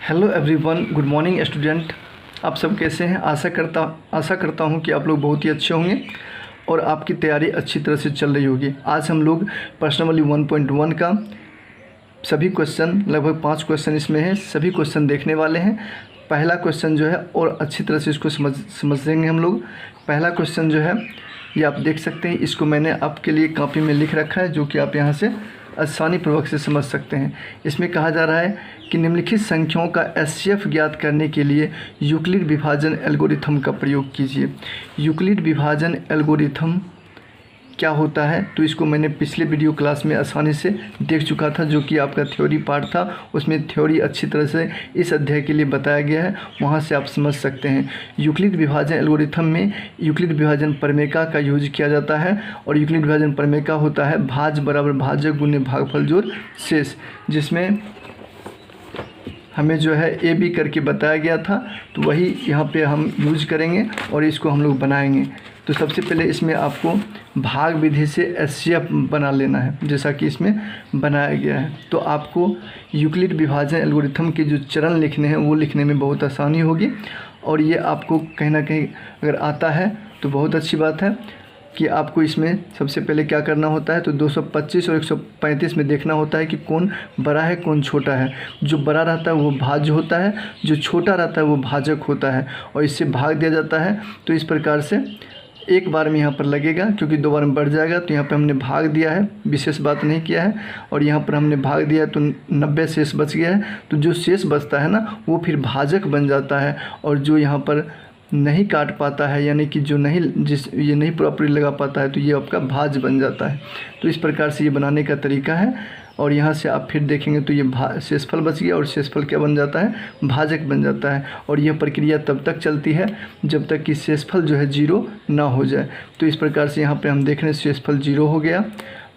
Hello everyone, good morning student. आप सब कैसे हैं? आशा करता हूं कि आप लोग बहुत ही अच्छे होंगे और आपकी तैयारी अच्छी तरह से चल रही होगी। आज हम लोग पर्सनली 1.1 का सभी क्वेश्चन, लगभग 5 क्वेश्चन इसमें है, सभी क्वेश्चन देखने वाले हैं। पहला क्वेश्चन जो है और अच्छी तरह से इसको समझेंगे हम लोग। पहला क्वेश्चन जो है ये आप देख सकते हैं, इसको मैंने आपके लिए कॉपी में लिख रखा है, जो कि आप यहाँ से आसानी पूर्वक से समझ सकते हैं। इसमें कहा जा रहा है कि निम्नलिखित संख्याओं का एचसीएफ ज्ञात करने के लिए यूक्लिड विभाजन एल्गोरिथम का प्रयोग कीजिए। यूक्लिड विभाजन एल्गोरिथम क्या होता है, तो इसको मैंने पिछले वीडियो क्लास में आसानी से देख चुका था, जो कि आपका थ्योरी पार्ट था। उसमें थ्योरी अच्छी तरह से इस अध्याय के लिए बताया गया है, वहाँ से आप समझ सकते हैं। यूक्लिड विभाजन एल्गोरिथम में यूक्लिड विभाजन प्रमेय का यूज किया जाता है, और यूक्लिड विभाजन प्रमेय होता है भाज्य बराबर भाजक गुने भागफल जोड़ शेष, जिसमें हमें जो है ए बी करके बताया गया था, तो वही यहाँ पे हम यूज करेंगे और इसको हम लोग बनाएंगे। तो सबसे पहले इसमें आपको भाग विधि से एचसीएफ बना लेना है, जैसा कि इसमें बनाया गया है। तो आपको यूक्लिड विभाजन एल्गोरिथम के जो चरण लिखने हैं वो लिखने में बहुत आसानी होगी, और ये आपको कहीं ना कहीं अगर आता है तो बहुत अच्छी बात है कि आपको इसमें सबसे पहले क्या करना होता है, तो 225 और 135 में देखना होता है कि कौन बड़ा है कौन छोटा है। जो बड़ा रहता है वो भाज्य होता है, जो छोटा रहता है वो भाजक होता है, और इससे भाग दिया जाता है। तो इस प्रकार से एक बार में यहाँ पर लगेगा, क्योंकि 2 बार में बढ़ जाएगा। तो यहाँ पर हमने भाग दिया है, विशेष बात नहीं किया है, और यहाँ पर हमने भाग दिया है तो 90 शेष बच गया है। तो जो शेष बचता है ना, वो फिर भाजक बन जाता है, और जो यहाँ पर नहीं काट पाता है, यानी कि जो नहीं ये नहीं प्रॉपर्ली लगा पाता है, तो ये आपका भाज्य बन जाता है। तो इस प्रकार से ये बनाने का तरीका है, और यहाँ से आप फिर देखेंगे तो ये शेषफल बच गया, और शेषफल क्या बन जाता है, भाजक बन जाता है। और यह प्रक्रिया तब तक चलती है जब तक कि शेषफल जो है 0 ना हो जाए। तो इस प्रकार से यहाँ पर हम देख रहे हैं शेषफल 0 हो गया।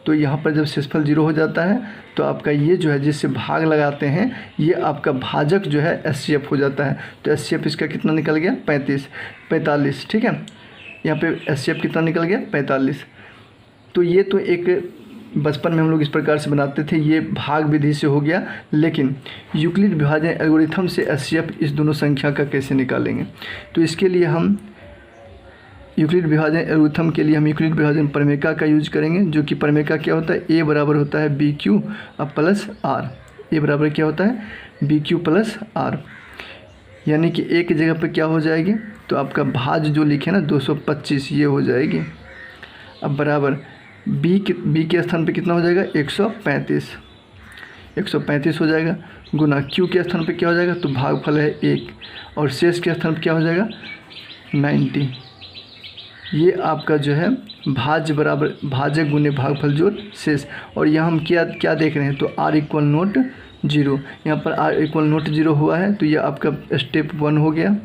तो यहाँ पर जब शेषफल 0 हो जाता है तो आपका ये जो है जिससे भाग लगाते हैं, ये आपका भाजक जो है एचसीएफ हो जाता है। तो एचसीएफ इसका कितना निकल गया, 45, ठीक है। यहाँ पे एचसीएफ कितना निकल गया, 45। तो ये तो एक बचपन में हम लोग इस प्रकार से बनाते थे, ये भाग विधि से हो गया। लेकिन यूक्लिड विभाजन एल्गोरिथम से एचसीएफ इस दोनों संख्या का कैसे निकालेंगे, तो इसके लिए हम यूक्लिड विभाजन एल्गोरिथम के लिए हम यूक्लिड विभाजन प्रमेय का यूज करेंगे, जो कि प्रमेय क्या होता है, ए बराबर होता है बी क्यू प्लस आर। ए बराबर क्या होता है, बी क्यू प्लस आर, यानी कि ए की जगह पर क्या हो जाएगी, तो आपका भाज्य जो लिखे ना 225 ये हो जाएगी। अब बराबर बी के स्थान पे कितना हो जाएगा, 135 हो जाएगा, गुना क्यू के स्थान पे क्या हो जाएगा, तो भागफल है 1, और शेष के स्थान पे क्या हो जाएगा, 90। ये आपका जो है भाज्य बराबर भाजक गुने भागफल जोड़ शेष। और यहाँ हम क्या देख रहे हैं, तो r इक्वल नोट 0, यहाँ पर r इक्वल नोट 0 हुआ है, तो ये आपका स्टेप 1 हो गया।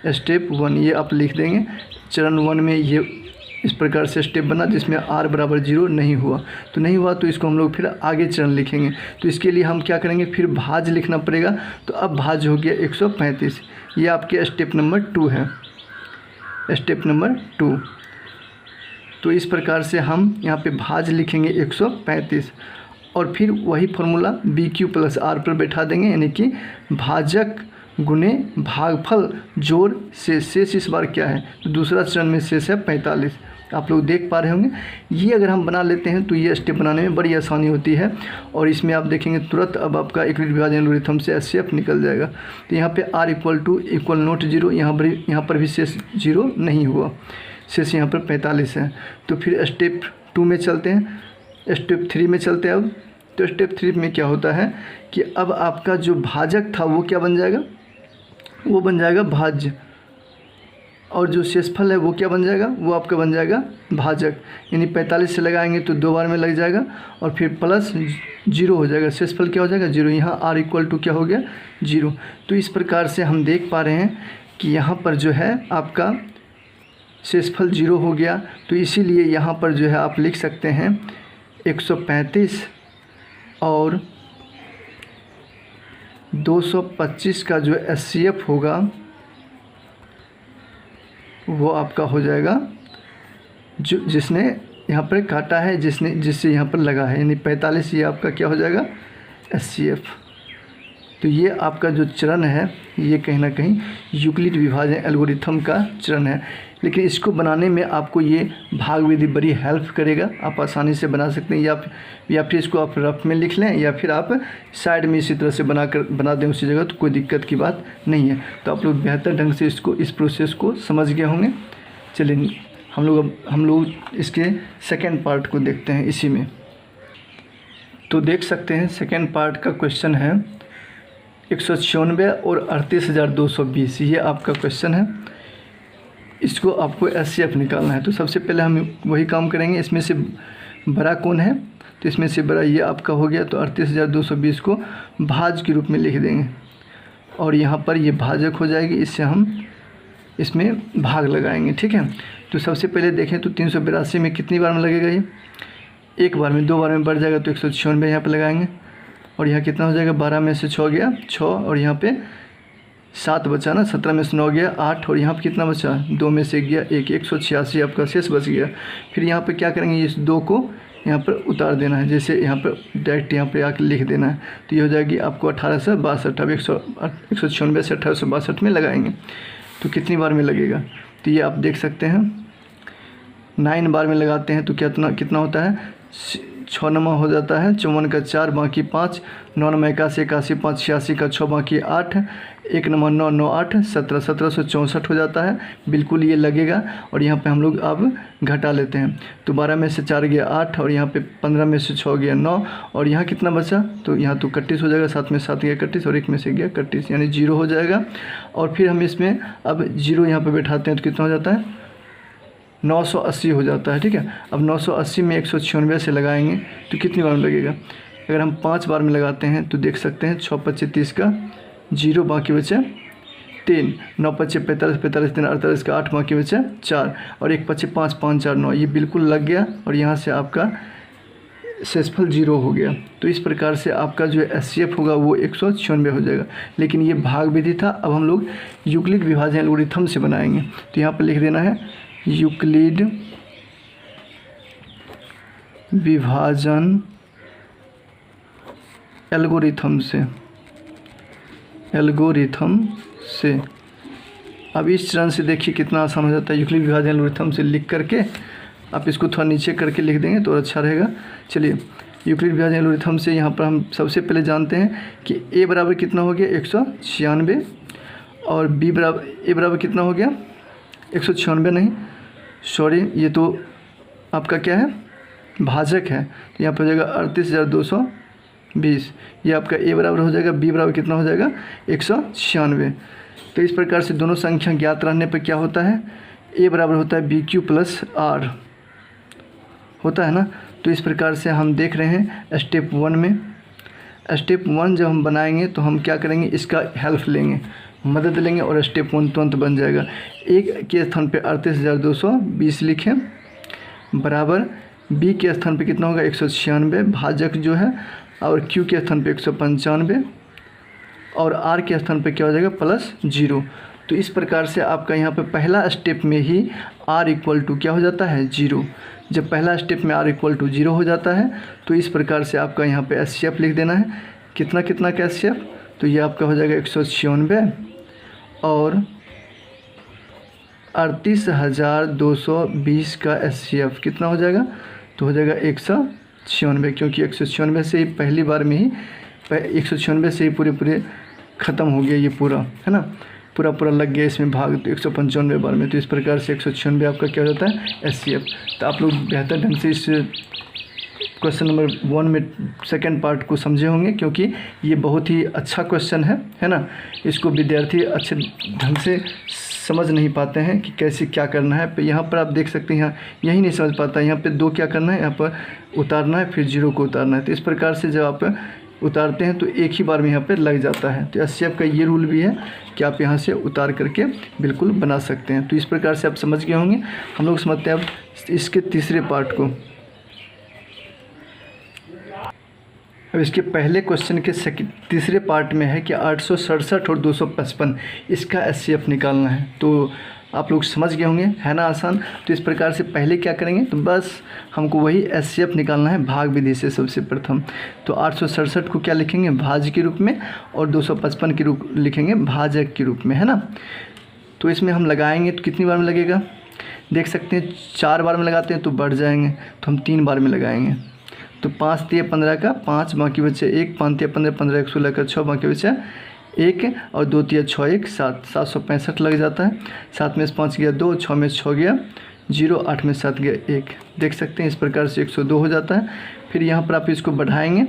स्टेप 1 ये आप लिख देंगे। चरण 1 में ये इस प्रकार से स्टेप बना जिसमें r बराबर 0 नहीं हुआ, तो इसको हम लोग फिर आगे चरण लिखेंगे। तो इसके लिए हम क्या करेंगे, फिर भाज्य लिखना पड़ेगा। तो अब भाज्य हो गया 135, ये आपके स्टेप नंबर 2 है, स्टेप नंबर 2। तो इस प्रकार से हम यहाँ पे भाज्य लिखेंगे 135, और फिर वही formula b cube plus r पर बैठा देंगे, यानी कि भाजक गुने भागफल जोड़ शेष इस बार क्या है, तो दूसरा चरण में शेष है 45। आप लोग देख पा रहे होंगे। ये अगर हम बना लेते हैं तो ये स्टेप बनाने में बड़ी आसानी होती है, और इसमें आप देखेंगे तुरंत अब आपका यूक्लिड विभाजन एल्गोरिथम से एचसीएफ निकल जाएगा। तो यहाँ पे r इक्वल नोट 0, यहाँ पर भी शेष 0 नहीं हुआ, शेष यहाँ पर 45 है। तो फिर स्टेप 2 में चलते हैं, स्टेप 3 में चलते हैं। अब तो स्टेप 3 में क्या होता है कि अब आपका जो भाजक था वो क्या बन जाएगा, वो बन जाएगा भाज्य, और जो शेषफल है वो क्या बन जाएगा, वो आपका बन जाएगा भाजक। यानी 45 से लगाएंगे तो 2 बार में लग जाएगा, और फिर प्लस 0 हो जाएगा, शेषफल क्या हो जाएगा 0। यहाँ r इक्वल टू क्या हो गया 0। तो इस प्रकार से हम देख पा रहे हैं कि यहाँ पर जो है आपका शेषफल 0 हो गया। तो इसीलिए यहाँ पर जो है आप लिख सकते हैं 135 और 225 का जो एचसीएफ होगा वो आपका हो जाएगा, जो जिसने यहाँ पर काटा है, जिससे यहाँ पर लगा है, यानी 45 ये आपका क्या हो जाएगा, एचसीएफ। तो ये आपका जो चरण है ये कहीं ना कहीं यूक्लिड विभाजन एल्गोरिथम का चरण है, लेकिन इसको बनाने में आपको ये भाग विधि बड़ी हेल्प करेगा। आप आसानी से बना सकते हैं, या फिर इसको आप रफ में लिख लें, या फिर आप साइड में इसी तरह से बना दें उसी जगह, तो कोई दिक्कत की बात नहीं है। तो आप लोग बेहतर ढंग से इस प्रोसेस को समझ गए होंगे। चलिए हम लोग इसके सेकेंड पार्ट को देखते हैं इसी में। तो देख सकते हैं सेकेंड पार्ट का क्वेश्चन है 196 और 38,220, ये आपका क्वेश्चन है। इसको आपको SCF निकालना है। तो सबसे पहले हम वही काम करेंगे, इसमें से बड़ा कौन है, तो इसमें से बड़ा ये आपका हो गया। तो 38,220 को भाज्य के रूप में लिख देंगे और यहाँ पर ये भाजक हो जाएगी, इससे हम इसमें भाग लगाएंगे, ठीक है। तो सबसे पहले देखें तो 382 में कितनी बार में लगेगा, ये एक बार में, 2 बार में बढ़ जाएगा तो 196 यहाँ पर लगाएंगे। और यहाँ कितना हो जाएगा, 12 में से 6 गया 6, और यहाँ पे 7 बचा ना, 17 में से 9 गया 8, और यहाँ पे कितना बचा, 2 में से 1 गया 1, 186 आपका शेष बच गया। फिर यहाँ पे क्या करेंगे, इस 2 को यहाँ पर उतार देना है, जैसे यहाँ पर डायरेक्ट यहाँ पे आके लिख देना है। तो ये हो जाएगी आपको 1862। अब 196 से 1862 में लगाएंगे तो कितनी बार में लगेगा, तो ये आप देख सकते हैं 9 बार में लगाते हैं तो कितना होता है, 6 नमा हो जाता है, 54 का 4 बाकी 5, 9 नमा 81, 81 5 86 का 6 बाकी 8, 1 नमा 9 9 8 17, 1764 हो जाता है। बिल्कुल ये लगेगा। और यहाँ पे हम लोग अब घटा लेते हैं, तो 12 में से 4 गया 8, और यहाँ पे 15 में से 6 गया 9, और यहाँ कितना बचा, तो यहाँ तो 31 हो जाएगा, 7 में 7 गया 31, और 1 में से गया 31, यानी 0 हो जाएगा। और फिर हम इसमें अब 0 यहाँ पर बैठाते हैं तो कितना हो जाता है, 980 हो जाता है, ठीक है। अब 980 में 196 से लगाएंगे तो कितनी बार में लगेगा, अगर हम 5 बार में लगाते हैं तो देख सकते हैं 6 25 30 का 0 बाकी बचे 3, 9 25 45 45 3 48 का 8 बाकी बचे 4, और 1 25 5 5 4 9, ये बिल्कुल लग गया। और यहाँ से आपका शेषफल 0 हो गया। तो इस प्रकार से आपका जो SCF होगा वो 196 हो जाएगा। लेकिन ये भाग विधि था, अब हम लोग यूक्लिड विभाजन एल्गोरिथम से बनाएंगे। तो यहाँ पर लिख देना है यूक्लिड विभाजन एल्गोरिथम से। अब इस चरण से देखिए कितना आसान हो जाता है। यूक्लिड विभाजन एल्गोरिथम से लिख करके आप इसको थोड़ा नीचे करके लिख देंगे तो अच्छा रहेगा। चलिए, यूक्लिड विभाजन एल्गोरिथम से यहाँ पर हम सबसे पहले जानते हैं कि a बराबर कितना हो गया 196, और b बराबर कितना हो गया 196 नहीं, सॉरी, ये तो आपका क्या है, भाजक है। तो यहाँ पर हो जाएगा 38,220, ये आपका a बराबर हो जाएगा, b बराबर कितना हो जाएगा 196। तो इस प्रकार से दोनों संख्या ज्ञात रहने पर क्या होता है, a बराबर होता है BQ प्लस R होता है ना। तो इस प्रकार से हम देख रहे हैं स्टेप 1 में। स्टेप 1 जब हम बनाएंगे तो हम क्या करेंगे, इसका हेल्प लेंगे, मदद लेंगे, और स्टेप 1 तुरंत बन जाएगा। एक के स्थान पे 38,220 लिखें, बराबर b के स्थान पे कितना होगा 196, भाजक जो है, और q के स्थान पे 195, और r के स्थान पे क्या हो जाएगा प्लस 0। तो इस प्रकार से आपका यहाँ पे पहला स्टेप में ही r इक्वल टू क्या हो जाता है 0। जब पहला स्टेप में r इक्वल टू 0 हो जाता है तो इस प्रकार से आपका यहाँ पे SCF लिख देना है। कितना का SCF, तो ये आपका हो जाएगा 196 और 38,220 का SCF कितना हो जाएगा, तो हो जाएगा 196, क्योंकि 196 से ही पहली बार में ही 196 से ही पूरे ख़त्म हो गया, ये पूरा है ना, पूरा लग गया इसमें भाग, तो 195 बार में। तो इस प्रकार से 196 आपका क्या हो जाता है SCF। तो आप लोग बेहतर ढंग से इस क्वेश्चन नंबर 1 में सेकंड पार्ट को समझे होंगे, क्योंकि ये बहुत ही अच्छा क्वेश्चन है ना। इसको विद्यार्थी अच्छे ढंग से समझ नहीं पाते हैं कि कैसे क्या करना है। तो यहाँ पर आप देख सकते हैं, यहाँ यही नहीं समझ पाता, यहाँ पे 2 क्या करना है, यहाँ पर उतारना है, फिर 0 को उतारना है। तो इस प्रकार से जब आप उतारते हैं तो एक ही बार में यहाँ पे लग जाता है। तो SCF का ये रूल भी है कि आप यहाँ से उतार करके बिल्कुल बना सकते हैं। तो इस प्रकार से आप समझ गए होंगे। हम लोग समझते हैं अब इसके तीसरे पार्ट को। अब इसके पहले क्वेश्चन के तीसरे पार्ट में है कि 867 और 255 इसका SCF निकालना है। तो आप लोग समझ गए होंगे, है ना आसान। तो इस प्रकार से पहले क्या करेंगे, तो बस हमको वही एचसीएफ निकालना है भाग विधि से सबसे प्रथम। तो 867 को क्या लिखेंगे, भाज्य के रूप में, और 255 के रूप लिखेंगे भाजक के रूप में, है ना। तो इसमें हम लगाएंगे तो कितनी बार में लगेगा, देख सकते हैं 4 बार में लगाते हैं तो बढ़ जाएंगे, तो हम 3 बार में लगाएंगे। तो 5 तिया 15 का 5, बाकी बचे 1, 5 तिया 15, 15 1 16 का 6, बाकी बचा 1, और 2 तिया 6 1 7, 765 लग जाता है। 7 में से 5 गया 2, 6 में से 6 गया 0, 8 में से 7 गया 1। देख सकते हैं इस प्रकार से 102 हो जाता है। फिर यहाँ पर आप इसको बढ़ाएंगे।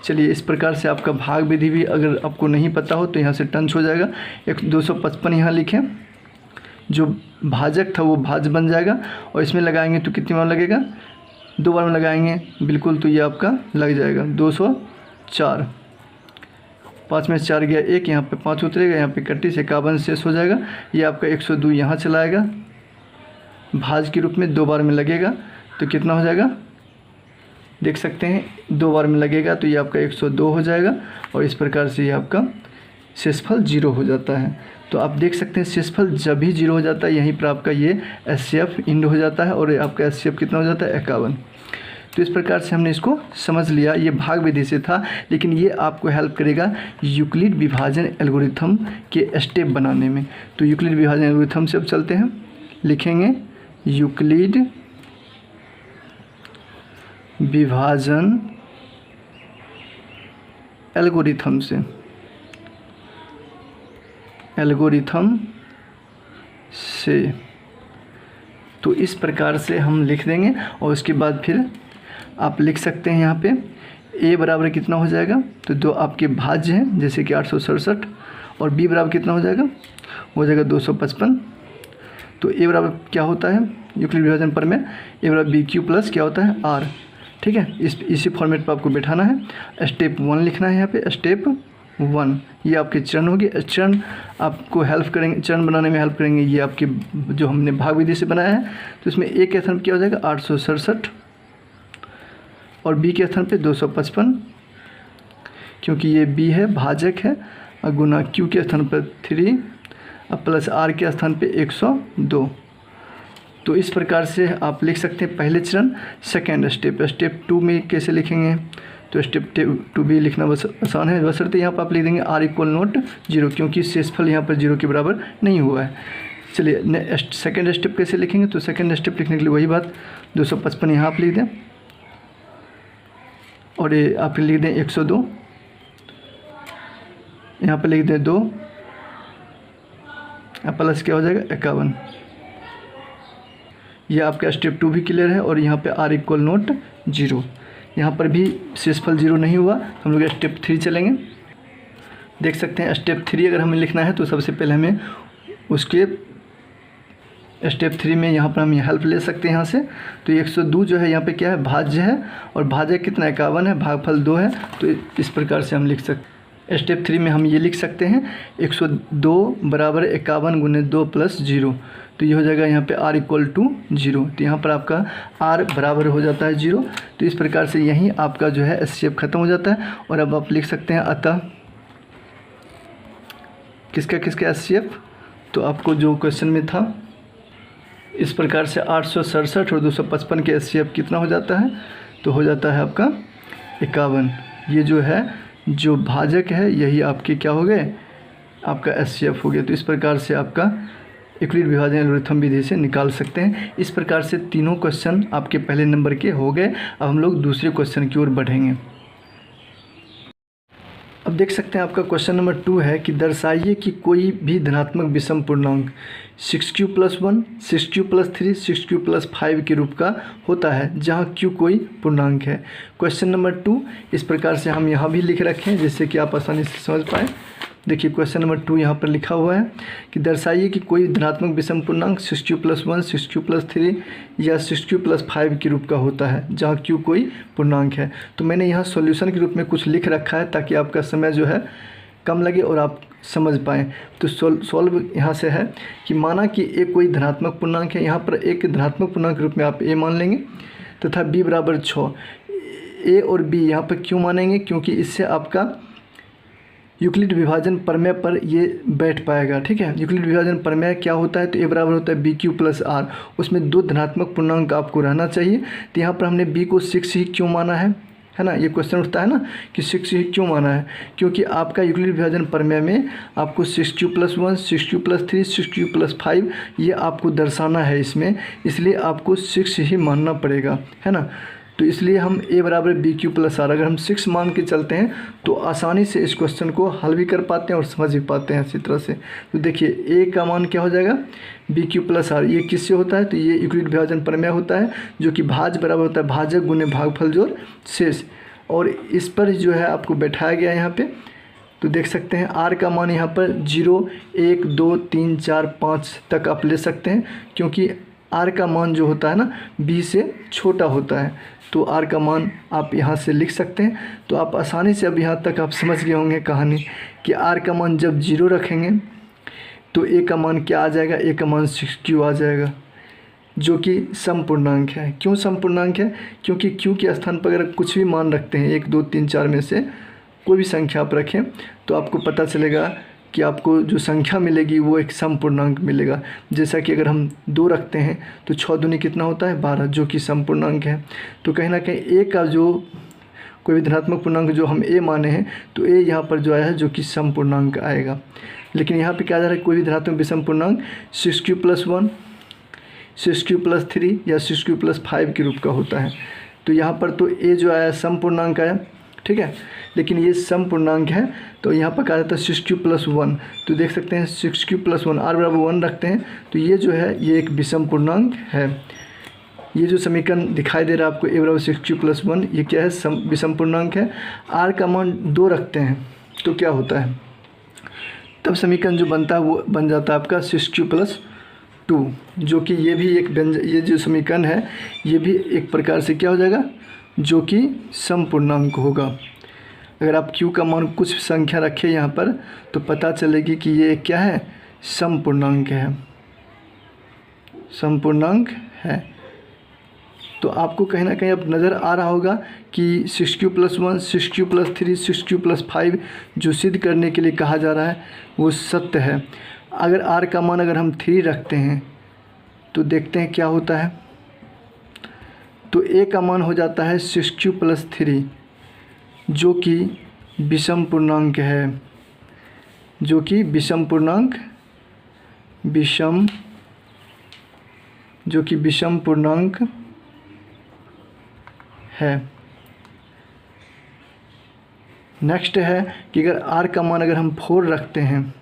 चलिए, इस प्रकार से आपका भाग विधि भी अगर आपको नहीं पता हो तो यहाँ से टंच हो जाएगा। 255 यहाँ लिखें, जो भाजक था वो भाज्य बन जाएगा, और इसमें लगाएंगे तो कितनी बार लगेगा, 2 बार में लगाएंगे बिल्कुल, तो ये आपका लग जाएगा 204। 5 में से 4 गया 1, यहाँ पे 5 उतरेगा, यहाँ पे 31 51 शेष हो जाएगा। ये आपका 102 यहाँ चला आएगा, भाज्य के रूप में 2 बार में लगेगा, तो कितना हो जाएगा, देख सकते हैं 2 बार में लगेगा, तो ये आपका 102 हो जाएगा। और इस प्रकार से ये आपका शेषफल 0 हो जाता है। तो आप देख सकते हैं शेषफल जब भी 0 हो जाता है, यहीं पर आपका ये एचसीएफ इंड हो जाता है, और आपका एचसीएफ कितना हो जाता है, 51। तो इस प्रकार से हमने इसको समझ लिया। ये भाग विधि से था, लेकिन ये आपको हेल्प करेगा यूक्लिड विभाजन एल्गोरिथम के स्टेप बनाने में। तो यूक्लिड विभाजन एल्गोरिथम से अब चलते हैं, लिखेंगे यूक्लिड विभाजन एल्गोरिथम से तो इस प्रकार से हम लिख देंगे। और उसके बाद फिर आप लिख सकते हैं यहाँ पे a बराबर कितना हो जाएगा, तो 2 आपके भाज्य हैं जैसे कि 867, और b बराबर कितना हो जाएगा 255। तो a बराबर क्या होता है यूक्लिड विभाजन पर में, a बराबर बी क्यू प्लस क्या होता है r, ठीक है। इसी फॉर्मेट पर आपको बैठाना है। स्टेप 1 लिखना है यहाँ पे, स्टेप 1 ये आपके चरण होगी। चरण आपको हेल्प करेंगे, चरण बनाने में हेल्प करेंगे ये आपके जो हमने भाग विधि से बनाया है। तो इसमें a के स्थान पर क्या हो जाएगा 867, और b के स्थान पे 255, क्योंकि ये b है भाजक है, और गुना q के स्थान पर 3, और प्लस r के स्थान पे 102। तो इस प्रकार से आप लिख सकते हैं पहले चरण। सेकेंड स्टेप, स्टेप 2 में कैसे लिखेंगे, तो स्टेप 2 भी लिखना बस आसान है, बशर्ते यहाँ पर आप लिख देंगे r इक्वल नॉट 0, क्योंकि शेषफल यहाँ पर 0 के बराबर नहीं हुआ है। चलिए सेकेंड स्टेप कैसे लिखेंगे, तो सेकेंड स्टेप लिखने के लिए वही बात, 255 यहाँ आप लिख दें, और ये आप लिख दें 102, यहाँ पर लिख दें 2, प्लस क्या हो जाएगा 51। ये आपका स्टेप 2 भी क्लियर है। और यहाँ पे r इक्वल नॉट 0, यहाँ पर भी शेषफल 0 नहीं हुआ। हम लोग स्टेप 3 चलेंगे। देख सकते हैं स्टेप 3 अगर हमें लिखना है तो सबसे पहले हमें उसके स्टेप 3 में यहाँ पर हम हेल्प ले सकते हैं यहाँ से। तो 102 जो है यहाँ पे क्या है भाज्य है, और भाज्य कितना 51 है, भागफल 2 है। तो इस प्रकार से हम लिख सकते हैं। स्टेप 3 में हम ये लिख सकते हैं 102 बराबर 51 गुने 2 प्लस 0, तो ये हो जाएगा यहाँ पे r इक्वल टू 0। तो यहाँ पर आपका r बराबर हो जाता है 0। तो इस प्रकार से यहीं आपका जो है एचसीएफ ख़त्म हो जाता है। और अब आप लिख सकते हैं अतः किसका एचसीएफ, तो आपको जो क्वेश्चन में था इस प्रकार से 867 और 255 के एचसीएफ कितना हो जाता है, तो हो जाता है आपका 51। ये जो है जो भाजक है यही आपके क्या हो गए, आपका एचसीएफ हो गया। तो इस प्रकार से आपका यूक्लिड विभाजन एल्गोरिथम विधि से निकाल सकते हैं। इस प्रकार से तीनों क्वेश्चन आपके पहले नंबर के हो गए। अब हम लोग दूसरे क्वेश्चन की ओर बढ़ेंगे। अब देख सकते हैं आपका क्वेश्चन नंबर 2 है कि दर्शाइए कि कोई भी धनात्मक विषम पूर्णांक 6q + 1, 6q + 3, 6q + 5 के रूप का होता है जहां q कोई पूर्णांक है। क्वेश्चन नंबर 2 इस प्रकार से हम यहाँ भी लिख रखे हैं जिससे कि आप आसानी से समझ पाएँ। देखिए क्वेश्चन नंबर 2 यहाँ पर लिखा हुआ है कि दर्शाइए कि कोई धनात्मक विषम पूर्णांक 6q + 1, 6q + 3 या 6q + 5 के रूप का होता है जहाँ q कोई पूर्णांक है। तो मैंने यहाँ सॉल्यूशन के रूप में कुछ लिख रखा है ताकि आपका समय जो है कम लगे और आप समझ पाएँ। तो सॉल्व यहाँ से है कि माना कि a कोई धनात्मक पूर्णांक है, यहाँ पर एक धनात्मक पूर्णांक के रूप में आप a मान लेंगे तथा b बराबर 6। a और b यहाँ पर क्यों मानेंगे, क्योंकि इससे आपका यूक्लिड विभाजन प्रमेय पर ये बैठ पाएगा। ठीक है, यूक्लिड विभाजन प्रमेय क्या होता है, तो ए बराबर होता है बी क्यू प्लस आर, उसमें 2 धनात्मक पूर्णांक आपको रहना चाहिए। तो यहाँ पर हमने बी को 6 ही क्यों माना है ना, ये क्वेश्चन उठता है ना कि 6 ही क्यों माना है, क्योंकि आपका यूक्लिड विभाजन प्रमेय में आपको 6q + 1, 6q + 3, 6q + 5 ये आपको दर्शाना है इसमें, इसलिए आपको 6 ही मानना पड़ेगा, है ना। तो इसलिए हम a बराबर बी क्यू प्लस आर अगर हम 6 मान के चलते हैं तो आसानी से इस क्वेश्चन को हल भी कर पाते हैं और समझ भी पाते हैं अच्छी तरह से। तो देखिए a का मान क्या हो जाएगा, बी क्यू प्लस आर, ये किससे होता है, तो ये यूक्लिड विभाजन प्रमेय होता है, जो कि भाज्य बराबर होता है भाजक गुने भागफल जोड़ शेष, और इस पर जो है आपको बैठाया गया यहाँ पे। तो देख सकते हैं r का मान यहाँ पर 0, 1, 2, 3, 4, 5 तक आप ले सकते हैं, क्योंकि r का मान जो होता है ना b से छोटा होता है, तो r का मान आप यहाँ से लिख सकते हैं। तो आप आसानी से अब यहाँ तक आप समझ गए होंगे कहानी कि r का मान जब 0 रखेंगे तो a का मान क्या आ जाएगा, a का मान 6q आ जाएगा, जो कि समपूर्णांक है। क्यों समपूर्णांक है, क्योंकि q के स्थान पर अगर कुछ भी मान रखते हैं 1, 2, 3, 4 में से कोई भी संख्या आप रखें तो आपको पता चलेगा कि आपको जो संख्या मिलेगी वो एक समपूर्णांक मिलेगा। जैसा कि अगर हम 2 रखते हैं तो 6 दूनी कितना होता है 12, जो कि समपूर्णांक है। तो कहीं ना कहीं a का जो कोई भी धनात्मक पूर्णांक जो हम a माने हैं तो a यहाँ पर जो आया है जो कि समपूर्णांक आएगा। लेकिन यहाँ पे क्या जा रहा है, कोई भी धनात्मक विषम पूर्णांक 6q + 1, 6q + 3 या 6q + 5 के रूप का होता है। तो यहाँ पर तो a जो आया समपूर्णांक आया, ठीक है, लेकिन ये समपूर्णांक है तो यहाँ पर कहा जाता है 6q + 1। तो देख सकते हैं 6q + 1 r बराबर 1 रखते हैं तो ये जो है ये एक विषम पूर्णांक है। ये जो समीकरण दिखाई दे रहा है आपको a बराबर 6q + 1, ये क्या है, विषम पूर्णांक है। r का मान 2 रखते हैं तो क्या होता है, तब समीकरण जो बनता है वो बन जाता है आपका 6q + 2, जो कि ये भी एक ये जो समीकरण है ये भी एक प्रकार से क्या हो जाएगा, जो कि समपूर्णांक होगा। अगर आप q का मान कुछ संख्या रखें यहाँ पर तो पता चलेगी कि ये क्या है, समपूर्णांक है, समपूर्णांक है। तो आपको कहीं ना कहीं अब नज़र आ रहा होगा कि 6q + 1, 6q + 3, 6q + 5 जो सिद्ध करने के लिए कहा जा रहा है वो सत्य है। अगर r का मान अगर हम 3 रखते हैं तो देखते हैं क्या होता है, तो a का मान हो जाता है 6q + 3, जो कि विषम पूर्णांक है, जो कि विषम पूर्णांक है। नेक्स्ट है कि अगर r का मान अगर हम 4 रखते हैं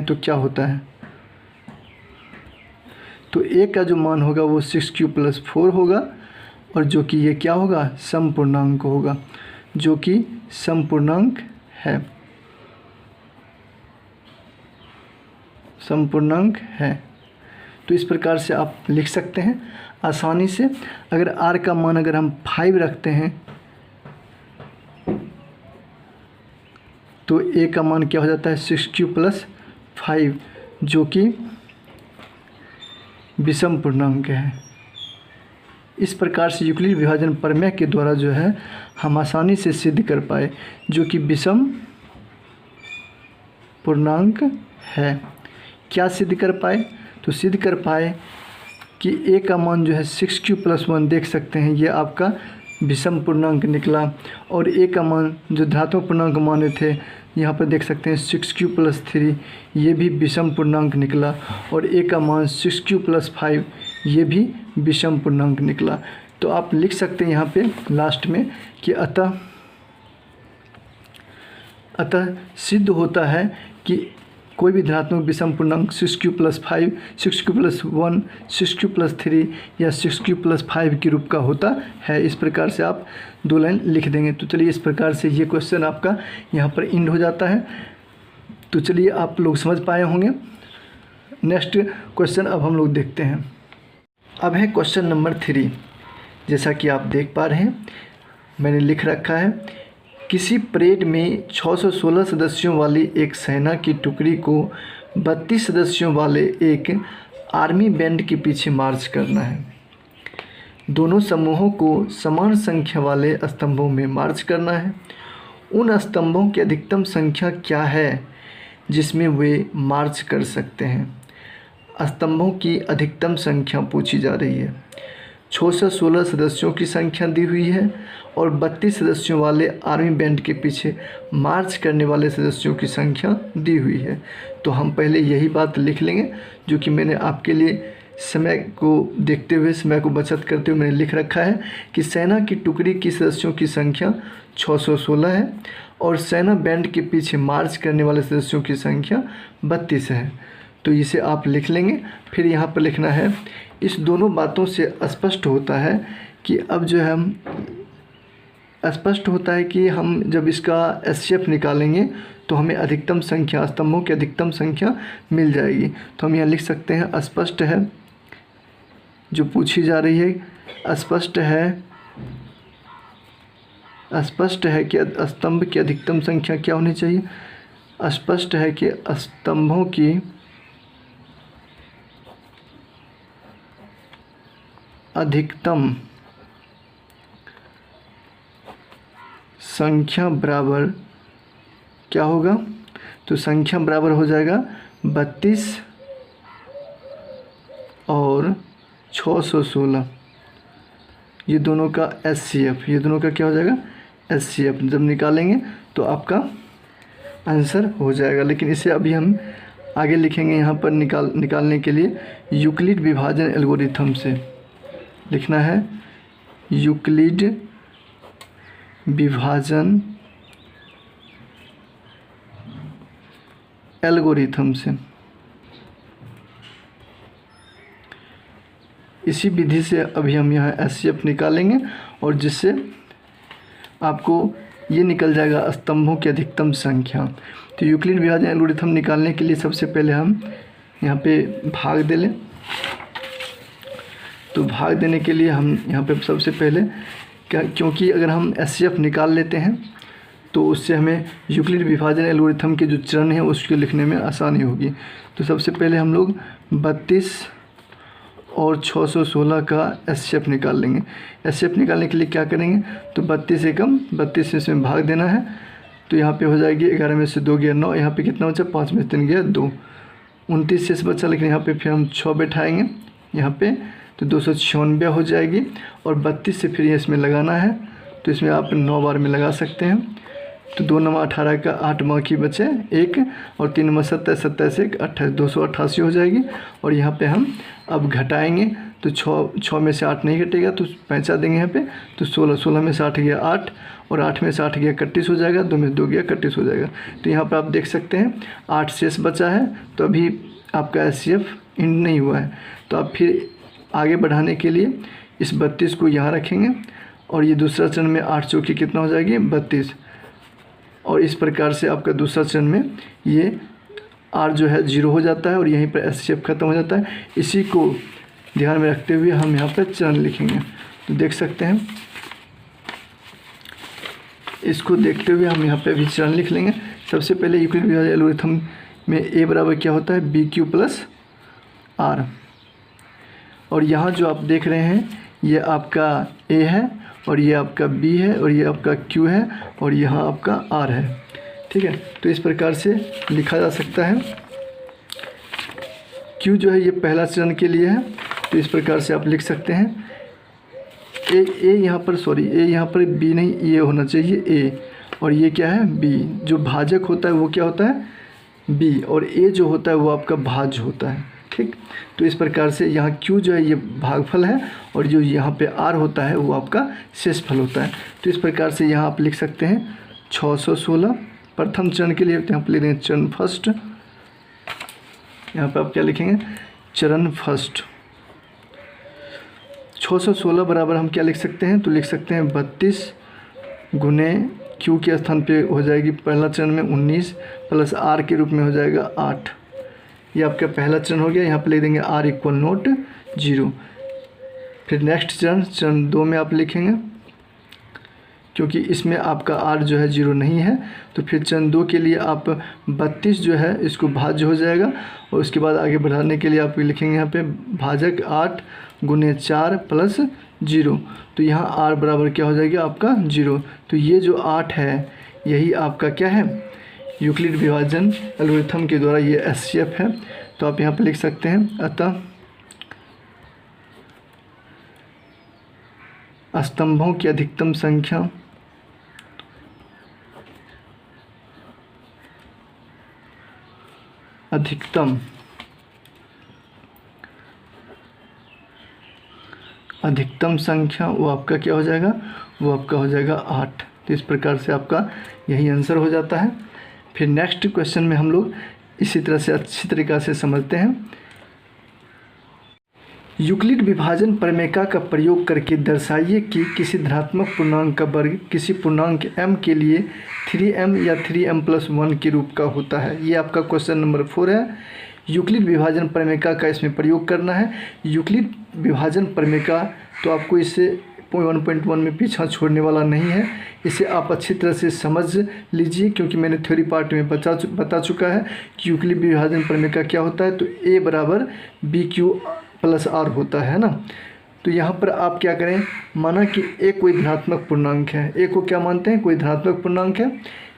तो क्या होता है, तो a का जो मान होगा वो 6q + 4 होगा, और जो कि ये क्या होगा, समपूर्णांक होगा, जो कि समपूर्णांक है, समपूर्णांक है। तो इस प्रकार से आप लिख सकते हैं आसानी से। अगर r का मान अगर हम 5 रखते हैं तो a का मान क्या हो जाता है, 6q + 5, जो कि विषम पूर्णांक है। इस प्रकार से यूक्लिड विभाजन प्रमेय के द्वारा जो है हम आसानी से सिद्ध कर पाए जो कि विषम पूर्णांक है। क्या सिद्ध कर पाए, तो सिद्ध कर पाए कि a का मान जो है 6q + 1 देख सकते हैं ये आपका विषम पूर्णांक निकला, और a का मान जो धनात्मक पूर्णांक माने थे यहाँ पर देख सकते हैं 6q + 3 ये भी विषम पूर्णांक निकला, और a का मान 6q + 5 ये भी विषम पूर्णांक निकला। तो आप लिख सकते हैं यहाँ पे लास्ट में कि अतः सिद्ध होता है कि कोई भी धनात्मक विषम पूर्णांक 6q + 5, 6q + 1, 6q + 3 या 6q + 5 के रूप का होता है। इस प्रकार से आप 2 लाइन लिख देंगे। तो चलिए इस प्रकार से ये क्वेश्चन आपका यहाँ पर एंड हो जाता है। तो चलिए आप लोग समझ पाए होंगे। नेक्स्ट क्वेश्चन अब हम लोग देखते हैं। अब है क्वेश्चन नंबर 3। जैसा कि आप देख पा रहे हैं मैंने लिख रखा है, किसी परेड में 616 सदस्यों वाली एक सेना की टुकड़ी को 32 सदस्यों वाले एक आर्मी बैंड के पीछे मार्च करना है। दोनों समूहों को समान संख्या वाले स्तंभों में मार्च करना है। उन स्तंभों की अधिकतम संख्या क्या है जिसमें वे मार्च कर सकते हैं। स्तंभों की अधिकतम संख्या पूछी जा रही है। 616 सदस्यों की संख्या दी हुई है और 32 सदस्यों वाले आर्मी बैंड के पीछे मार्च करने वाले सदस्यों की संख्या दी हुई है। तो हम पहले यही बात लिख लेंगे जो कि मैंने आपके लिए समय को देखते हुए, समय को बचत करते हुए मैंने लिख रखा है कि सेना की टुकड़ी की सदस्यों की संख्या 616 है और सेना बैंड के पीछे मार्च करने वाले सदस्यों की संख्या 32 है। तो इसे आप लिख लेंगे। फिर यहाँ पर लिखना है, इस दोनों बातों से स्पष्ट होता है कि अब जो है हम स्पष्ट होता है कि हम जब इसका एचसीएफ निकालेंगे तो हमें अधिकतम संख्या, स्तंभों की अधिकतम संख्या मिल जाएगी। तो हम यहाँ लिख सकते हैं स्पष्ट है, जो पूछी जा रही है स्पष्ट है कि स्तंभ की अधिकतम संख्या क्या होनी चाहिए। स्पष्ट है कि स्तंभों की अधिकतम संख्या बराबर क्या होगा, तो संख्या बराबर हो जाएगा 32 और 616, ये दोनों का एचसीएफ, ये दोनों का क्या हो जाएगा एचसीएफ। जब निकालेंगे तो आपका आंसर हो जाएगा। लेकिन इसे अभी हम आगे लिखेंगे यहाँ पर निकालने के लिए यूक्लिड विभाजन एल्गोरिथम से लिखना है, यूक्लिड विभाजन एल्गोरिथम से। इसी विधि से अभी हम यहाँ एचसीएफ निकालेंगे और जिससे आपको ये निकल जाएगा स्तंभों की अधिकतम संख्या। तो यूक्लिड विभाजन एल्गोरिथम निकालने के लिए सबसे पहले हम यहाँ पे भाग दे लें। तो भाग देने के लिए हम यहाँ पे सबसे पहले क्योंकि अगर हम एचसीएफ निकाल लेते हैं तो उससे हमें यूक्लिड विभाजन एल्गोरिथम के जो चरण हैं उसके लिखने में आसानी होगी। तो सबसे पहले हम लोग 32 और 616 का एचसीएफ निकाल लेंगे। एचसीएफ निकालने के लिए क्या करेंगे, तो 32 एकम 32 से इसमें भाग देना है। तो यहाँ पे हो जाएगी 11 में से 2 गया 9, यहाँ पे कितना बचा 5 में से 3 गया 2, 29 शेष बचा। लेकिन यहाँ पे फिर हम 6 बैठाएँगे यहाँ पे, तो 296 हो जाएगी। और 32 से फिर इसमें लगाना है, तो इसमें आप 9 बार में लगा सकते हैं। तो 2 9 18 का 8 बाकी बचे 1 और 3 9 27 27 1 28, 288 हो जाएगी। और यहाँ पे हम अब घटाएंगे तो 6 में से 8 नहीं घटेगा तो पैंचा देंगे यहाँ पे, तो 16 में से 8 गया 8 और 8 में से 8 गया 31 हो जाएगा, 2 में 2 गया 31 हो जाएगा। तो यहाँ पर आप देख सकते हैं 8 शेष बचा है। तो अभी आपका एचसीएफ इंड नहीं हुआ है। तो आप फिर आगे बढ़ाने के लिए इस 32 को यहाँ रखेंगे और ये दूसरा चरण में 8 चौकी कितना हो जाएगी 32। और इस प्रकार से आपका दूसरा चरण में ये आर जो है 0 हो जाता है और यहीं पर एचसीएफ खत्म हो जाता है। इसी को ध्यान में रखते हुए हम यहाँ पर चरण लिखेंगे। तो देख सकते हैं, इसको देखते हुए हम यहाँ पे भी चरण लिख लेंगे। सबसे पहले यूक्लिड विभाजन एल्गोरिथम में ए बराबर क्या होता है BQ + R। और यहाँ जो आप देख रहे हैं ये आपका A है और ये आपका B है और ये आपका Q है और यहाँ आपका R है। ठीक है, तो इस प्रकार से लिखा जा सकता है। Q जो है ये पहला चरण के लिए है, तो इस प्रकार से आप लिख सकते हैं। ए यहाँ पर A यहाँ पर B नहीं, ये होना चाहिए A और ये क्या है B। जो भाजक होता है वो क्या होता है B और A जो होता है वो आपका भाज्य होता है। ठीक, तो इस प्रकार से यहाँ Q जो है ये भागफल है और जो यहाँ पे R होता है वो आपका शेषफल होता है। तो इस प्रकार से यहाँ आप लिख सकते हैं 616 प्रथम चरण के लिए। तो यहाँ पर लिख देंगे चरण फर्स्ट, यहाँ पर आप क्या लिखेंगे चरण फर्स्ट। 616 बराबर हम क्या लिख सकते हैं, तो लिख सकते हैं 32 गुने Q के स्थान पे हो जाएगी पहला चरण में 19 प्लस R के रूप में हो जाएगा 8। ये आपका पहला चरण हो गया। यहाँ पे लिख देंगे R = 0। फिर नेक्स्ट चरण 2 में आप लिखेंगे, क्योंकि इसमें आपका R जो है 0 नहीं है। तो फिर चरण 2 के लिए आप 32 जो है इसको भाज्य हो जाएगा और उसके बाद आगे बढ़ाने के लिए आप लिखेंगे यहाँ पे भाजक 8 गुने 4 + 0। तो यहाँ R बराबर क्या हो जाएगा आपका 0। तो ये जो 8 है यही आपका क्या है, यूक्लिड विभाजन एल्गोरिथम के द्वारा ये एचसीएफ है। तो आप यहाँ पर लिख सकते हैं, अतः स्तंभों की अधिकतम संख्या अधिकतम संख्या वो आपका क्या हो जाएगा, वो आपका हो जाएगा 8। तो इस प्रकार से आपका यही आंसर हो जाता है। फिर नेक्स्ट क्वेश्चन में हम लोग इसी तरह से अच्छी तरीक़ा से समझते हैं। यूक्लिड विभाजन प्रमेय का प्रयोग करके दर्शाइए कि किसी धनात्मक पूर्णांक का वर्ग किसी पूर्णांक m के लिए 3m या 3m+1 के रूप का होता है। ये आपका क्वेश्चन नंबर 4 है। यूक्लिड विभाजन प्रमेय का इसमें प्रयोग करना है। यूक्लिड विभाजन प्रमेय का तो आपको इससे 1.1 में पीछा छोड़ने वाला नहीं है। इसे आप अच्छी तरह से समझ लीजिए, क्योंकि मैंने थ्योरी पार्ट में बता चुका है कि यूक्लिड विभाजन प्रमेय का क्या होता है। तो a बराबर BQ+R होता है ना। तो यहाँ पर आप क्या करें, माना कि a कोई धनात्मक पूर्णांक है। a को क्या मानते हैं, कोई धनात्मक पूर्णांक है।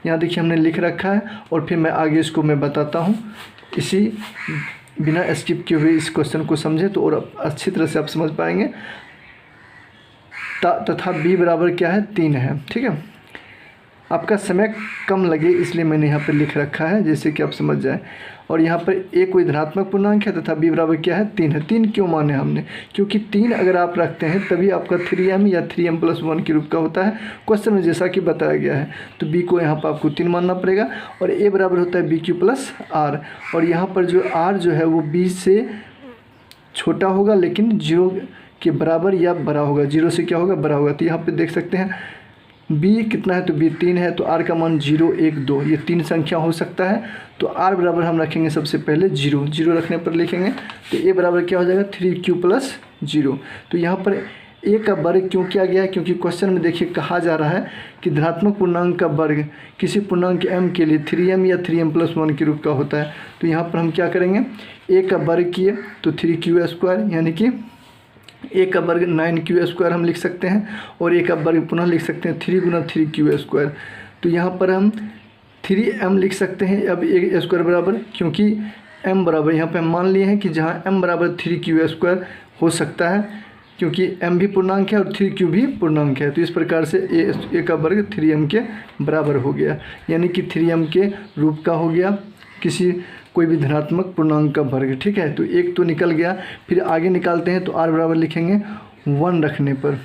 यहाँ देखिए हमने लिख रखा है, और फिर मैं आगे इसको मैं बताता हूँ। इसी बिना स्किप किए हुए इस क्वेश्चन को समझे तो और अच्छी तरह से आप समझ पाएंगे। तथा b बराबर क्या है, 3 है। ठीक है, आपका समय कम लगे इसलिए मैंने यहाँ पर लिख रखा है, जैसे कि आप समझ जाएं। और यहाँ पर a कोई धनात्मक पूर्णांक है तथा b बराबर क्या है, 3 है। 3 क्यों माने हमने, क्योंकि 3 अगर आप रखते हैं तभी आपका 3m या 3m+1 के रूप का होता है, क्वेश्चन में जैसा कि बताया गया है। तो b को यहाँ पर आपको 3 मानना पड़ेगा, और a बराबर होता है BQ+R। और यहाँ पर जो r जो है वो b से छोटा होगा, लेकिन 0 के बराबर या बड़ा होगा। 0 से क्या होगा, बड़ा होगा। तो यहाँ पे देख सकते हैं b कितना है, तो b 3 है, तो r का मान 0, 1, 2 ये 3 संख्या हो सकता है। तो r बराबर हम रखेंगे सबसे पहले 0, 0 रखने पर लिखेंगे। तो a बराबर क्या हो जाएगा, 3q+0। तो यहाँ पर a का वर्ग क्यों किया गया है, क्योंकि क्वेश्चन में देखिए कहा जा रहा है कि धनात्मक पूर्णांक का वर्ग किसी पूर्णांक m के लिए 3m या 3m+1 के रूप का होता है। तो यहाँ पर हम क्या करेंगे, a का वर्ग किए तो 3q², यानी कि a का वर्ग 9q² हम लिख सकते हैं, और a का वर्ग पुनः लिख सकते हैं 3 × 3q²। तो यहाँ पर हम 3m लिख सकते हैं। अब a² बराबर, क्योंकि m बराबर यहाँ पे हम मान लिए हैं कि जहाँ m बराबर 3q² हो सकता है, क्योंकि m भी पूर्णांक है और 3q भी पूर्णांक है। तो इस प्रकार से a का वर्ग 3m के बराबर हो गया, यानी कि 3m के रूप का हो गया किसी कोई भी धनात्मक पूर्णांक का वर्ग। ठीक है, तो एक तो निकल गया। फिर आगे निकालते हैं, तो r बराबर लिखेंगे 1 रखने पर।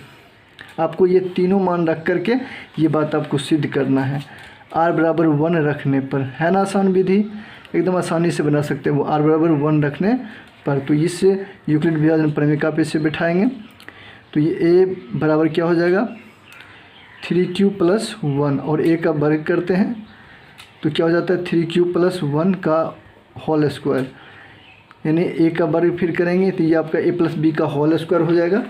आपको ये तीनों मान रख करके ये बात आपको सिद्ध करना है। r बराबर 1 रखने पर, है ना आसान विधि, एकदम आसानी से बना सकते हैं वो r बराबर 1 रखने पर। तो इससे यूक्लिड विभाजन प्रमेय पे से बिठाएंगे। तो ये a बराबर क्या हो जाएगा, 3q+1, और a का वर्ग करते हैं तो क्या हो जाता है 3q+1 का होल स्क्वायर, यानी a का वर्ग फिर करेंगे तो ये आपका a+b का होल स्क्वायर हो जाएगा।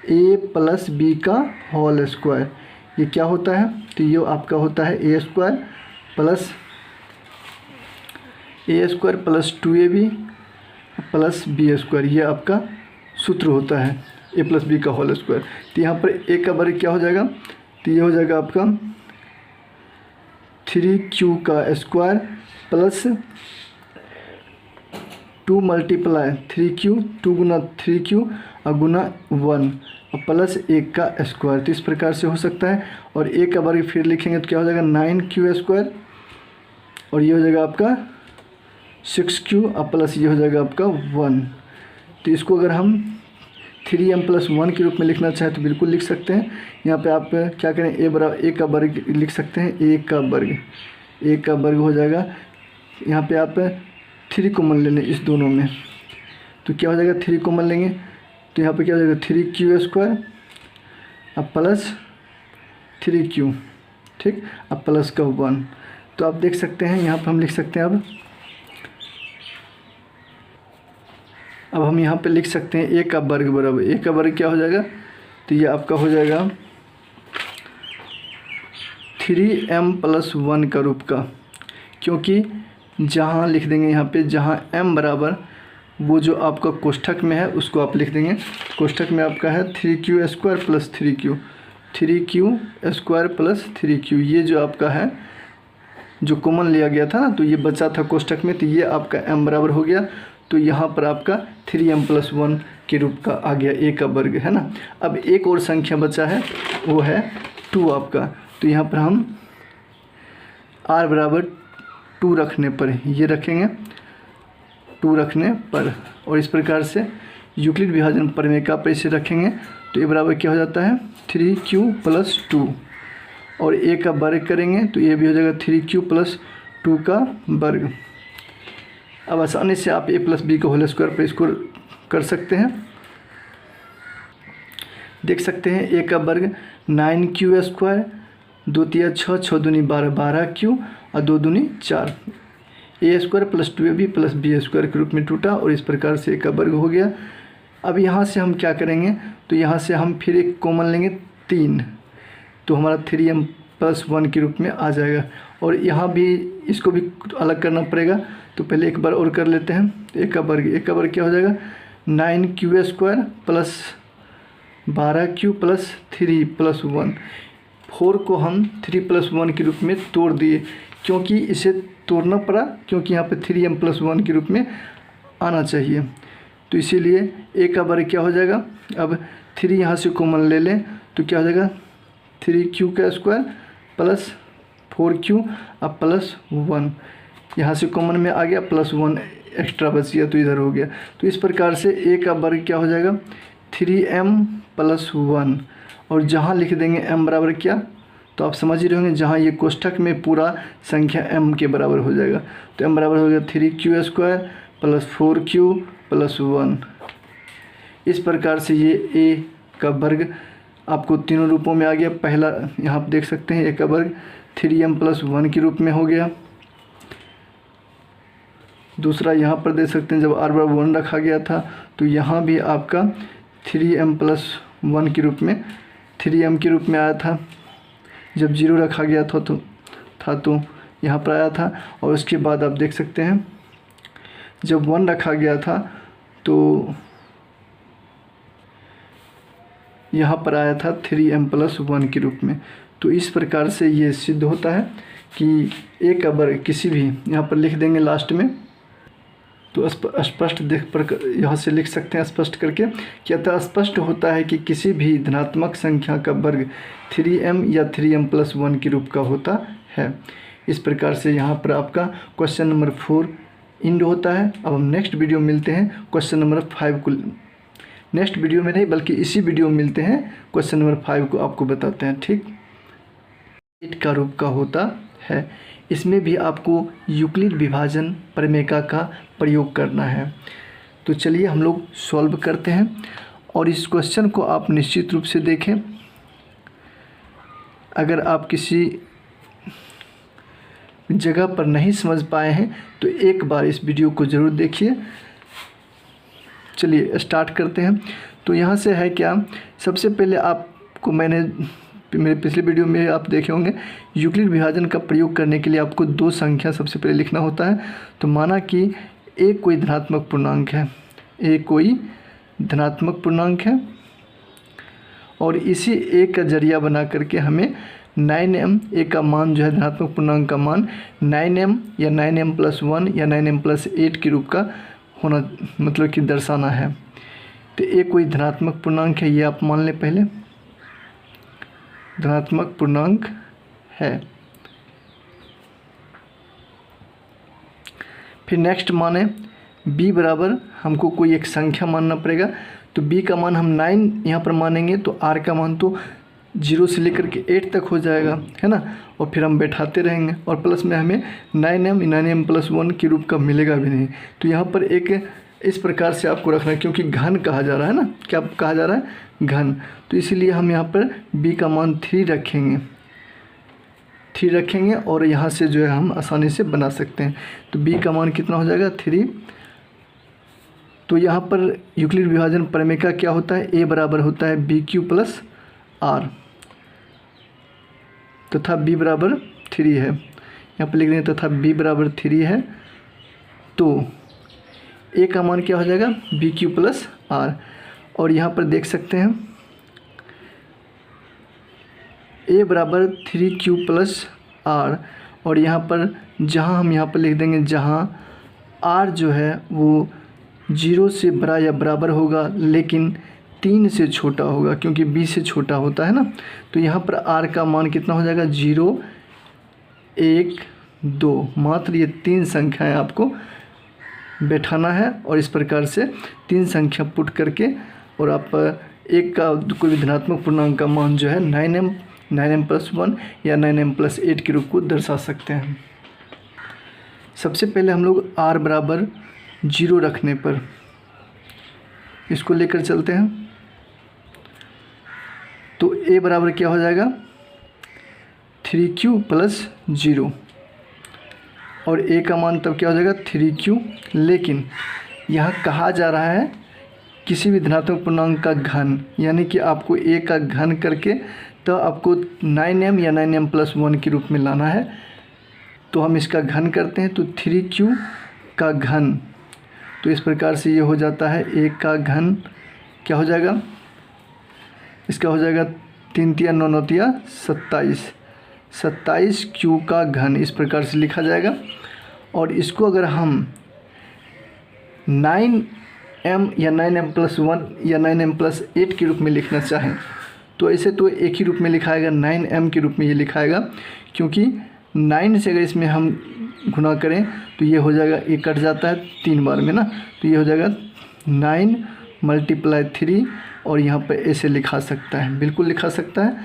a+b का होल स्क्वायर ये क्या होता है, तो ये आपका होता है a² plus 2ab plus b²। ये आपका सूत्र होता है a+b का होल स्क्वायर। तो यहाँ पर a का वर्ग क्या हो जाएगा, तो ये हो जाएगा आपका 3q का स्क्वायर प्लस 2 मल्टीप्लाई 3q, 2 गुना 3q और गुना 1 और प्लस 1 का स्क्वायर। तो इस प्रकार से हो सकता है। और a का वर्ग फिर लिखेंगे तो क्या हो जाएगा 9q², और ये हो जाएगा आपका 6q और प्लस ये हो जाएगा आपका 1। तो इसको अगर हम 3m+1 के रूप में लिखना चाहें तो बिल्कुल लिख सकते हैं। यहाँ पे आप क्या करें, a बराबर a का वर्ग लिख सकते हैं, a का वर्ग हो जाएगा। यहाँ पे आप 3 कॉमन ले लें इस दोनों में, तो क्या हो जाएगा 3 कॉमन लेंगे तो यहाँ पे क्या हो जाएगा 3q² अब प्लस 3q, ठीक, अब प्लस का 1। तो आप देख सकते हैं यहाँ पर हम लिख सकते हैं। अब हम यहाँ पे लिख सकते हैं a का वर्ग बराबर, a का वर्ग क्या हो जाएगा, तो ये आपका हो जाएगा 3m+1 का रूप का, क्योंकि जहाँ लिख देंगे यहाँ पे जहाँ m बराबर वो जो आपका कोष्ठक में है उसको आप लिख देंगे। कोष्ठक में आपका है 3q² plus 3q, 3q² plus 3q, ये जो आपका है जो कॉमन लिया गया था ना, तो ये बचा था कोष्ठक में, तो ये आपका m बराबर हो गया। तो यहाँ पर आपका 3m+1 के रूप का आ गया a का वर्ग, है ना। अब एक और संख्या बचा है, वो है 2 आपका। तो यहाँ पर हम r बराबर 2 रखने पर ये रखेंगे, 2 रखने पर, और इस प्रकार से यूक्लिड विभाजन प्रमेय का पर इसे रखेंगे। तो ये बराबर क्या हो जाता है 3q + 2, और a का वर्ग करेंगे तो ये भी हो जाएगा 3q + 2 का वर्ग। अब आसानी से आप a + b का होल स्क्वायर पर इसको कर सकते हैं। देख सकते हैं a का वर्ग 9q², 2 × 6, 6 दूनी 12, 12q, और 2 दूनी 4, a² + 2ab + b² के रूप में टूटा, और इस प्रकार से a का वर्ग हो गया। अब यहाँ से हम क्या करेंगे, तो यहाँ से हम फिर एक कॉमन लेंगे 3, तो हमारा 3m+1 के रूप में आ जाएगा। और यहाँ भी इसको भी अलग करना पड़ेगा, तो पहले एक बार और कर लेते हैं। a का वर्ग क्या हो जाएगा 9q² + 12q + 3 + 1। 4 को हम 3 + 1 के रूप में तोड़ दिए, क्योंकि इसे तोड़ना पड़ा, क्योंकि यहाँ पे 3m+1 के रूप में आना चाहिए। तो इसीलिए a का वर्ग क्या हो जाएगा, अब 3 यहाँ से कॉमन ले लें तो क्या हो जाएगा 3q² + 4q अब +1, यहाँ से कॉमन में आ गया, +1 एक्स्ट्रा बच गया तो इधर हो गया। तो इस प्रकार से a का वर्ग क्या हो जाएगा 3m+1, और जहाँ लिख देंगे m बराबर क्या, तो आप समझ ही रहे होंगे, जहाँ ये कोष्ठक में पूरा संख्या m के बराबर हो जाएगा। तो m बराबर हो गया 3q² + 4q + 1। इस प्रकार से ये a का वर्ग आपको तीनों रूपों में आ गया। पहला यहाँ आप देख सकते हैं a का वर्ग 3m+1 के रूप में हो गया। दूसरा यहाँ पर देख सकते हैं जब r बराबर 1 रखा गया था, तो यहाँ भी आपका 3m+1 के रूप में 3m के रूप में आया था। जब 0 रखा गया था तो यहाँ पर आया था। और उसके बाद आप देख सकते हैं जब 1 रखा गया था तो यहाँ पर आया था 3m+1 के रूप में। तो इस प्रकार से ये सिद्ध होता है कि a का वर्ग किसी भी, यहाँ पर लिख देंगे लास्ट में, तो स्पष्ट देख पर यहाँ से लिख सकते हैं स्पष्ट करके कि अतः स्पष्ट होता है कि किसी भी धनात्मक संख्या का वर्ग 3m या 3m+1 के रूप का होता है। इस प्रकार से यहाँ पर आपका क्वेश्चन नंबर 4 इंड होता है। अब हम नेक्स्ट वीडियो मिलते हैं क्वेश्चन नंबर 5 को, नेक्स्ट वीडियो में नहीं बल्कि इसी वीडियो में मिलते हैं, क्वेश्चन नंबर 5 को आपको बताते हैं। ठीक, 8 का रूप का होता है। इसमें भी आपको यूक्लिड विभाजन प्रमेय का प्रयोग करना है। तो चलिए हम लोग सॉल्व करते हैं, और इस क्वेश्चन को आप निश्चित रूप से देखें। अगर आप किसी जगह पर नहीं समझ पाए हैं तो एक बार इस वीडियो को ज़रूर देखिए। चलिए स्टार्ट करते हैं। तो यहाँ से है क्या, सबसे पहले आपको मेरे पिछले वीडियो में आप देखे होंगे, यूक्लिड विभाजन का प्रयोग करने के लिए आपको 2 संख्या सबसे पहले लिखना होता है। तो माना कि a कोई धनात्मक पूर्णांक है, a कोई धनात्मक पूर्णांक है, और इसी a का जरिया बना करके हमें 9m, a का मान जो है धनात्मक पूर्णांक का मान 9m या 9m+1 या 9m+8 के रूप का होना, मतलब कि दर्शाना है। तो a कोई धनात्मक पूर्णांक है, ये आप मान लें, पहले धनात्मक पूर्णांक है। फिर नेक्स्ट माने b बराबर हमको कोई एक संख्या मानना पड़ेगा। तो b का मान हम 9 यहाँ पर मानेंगे, तो r का मान तो 0 से लेकर के 8 तक हो जाएगा, है ना। और फिर हम बैठाते रहेंगे, और प्लस में हमें 9m+1 के रूप का मिलेगा भी नहीं। तो यहाँ पर एक इस प्रकार से आपको रखना है, क्योंकि घन कहा जा रहा है ना, क्या कहा जा रहा है, घन। तो इसीलिए हम यहाँ पर b का मान 3 रखेंगे, और यहाँ से जो है हम आसानी से बना सकते हैं। तो b का मान कितना हो जाएगा 3। तो यहाँ पर यूक्लिड विभाजन प्रमेय का क्या होता है, a बराबर होता है bq + r, तथा b बराबर 3 है। यहाँ पर लिख देंगे तथा b बराबर 3 है। तो a का मान क्या हो जाएगा bq + r, और यहाँ पर देख सकते हैं a बराबर 3q + r, और यहाँ पर जहाँ हम यहाँ पर लिख देंगे जहाँ r जो है वो 0 से बड़ा या बराबर होगा लेकिन 3 से छोटा होगा, क्योंकि b से छोटा होता है ना। तो यहाँ पर r का मान कितना हो जाएगा 0 1 2, मात्र ये 3 संख्याएं आपको बैठाना है और इस प्रकार से 3 संख्या पुट करके और आप एक का कोई भी धनात्मक पूर्णांक का मान जो है 9m प्लस 1 या 9m प्लस 8 के रूप को दर्शा सकते हैं। सबसे पहले हम लोग r बराबर 0 रखने पर इसको लेकर चलते हैं। तो a बराबर क्या हो जाएगा 3q प्लस 0 और a का मान तब क्या हो जाएगा 3q। लेकिन यहाँ कहा जा रहा है किसी भी धनात्मक पूर्णांक का घन, यानी कि आपको a का घन करके तो आपको 9m या 9m प्लस 1 के रूप में लाना है। तो हम इसका घन करते हैं, तो 3q का घन, तो इस प्रकार से ये हो जाता है a का घन क्या हो जाएगा, इसका हो जाएगा 3 तिया 9 9 तिया 27 q का घन, इस प्रकार से लिखा जाएगा। और इसको अगर हम 9m या 9m प्लस 1 या 9m प्लस 8 के रूप में लिखना चाहें तो ऐसे तो एक ही रूप में लिखाएगा, 9m के रूप में ये लिखाएगा, क्योंकि 9 से अगर इसमें हम गुना करें तो ये हो जाएगा, ये कट जाता है 3 बार में ना, तो ये हो जाएगा 9 मल्टीप्लाई 3 और यहाँ पर ऐसे लिखा सकता है, बिल्कुल लिखा सकता है।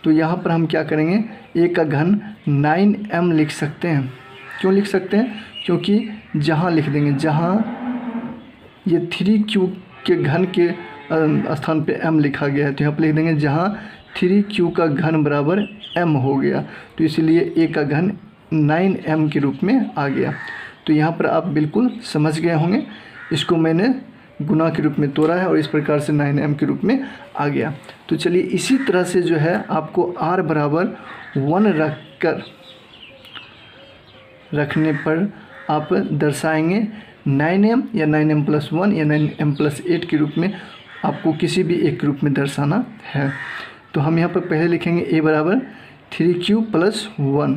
तो यहाँ पर हम क्या करेंगे, a का घन 9m लिख सकते हैं। क्यों लिख सकते हैं, क्योंकि जहाँ लिख देंगे, जहाँ ये 3q के घन के स्थान पे m लिखा गया है तो यहाँ पर लिख देंगे जहाँ 3q का घन बराबर m हो गया, तो इसीलिए a का घन 9m के रूप में आ गया। तो यहाँ पर आप बिल्कुल समझ गए होंगे, इसको मैंने गुना के रूप में तोड़ा है और इस प्रकार से 9m के रूप में आ गया। तो चलिए इसी तरह से जो है आपको r बराबर 1 रखने पर आप दर्शाएंगे 9m या 9m प्लस 1 या 9m प्लस 8 के रूप में, आपको किसी भी एक रूप में दर्शाना है। तो हम यहाँ पर पहले लिखेंगे a बराबर 3q प्लस 1,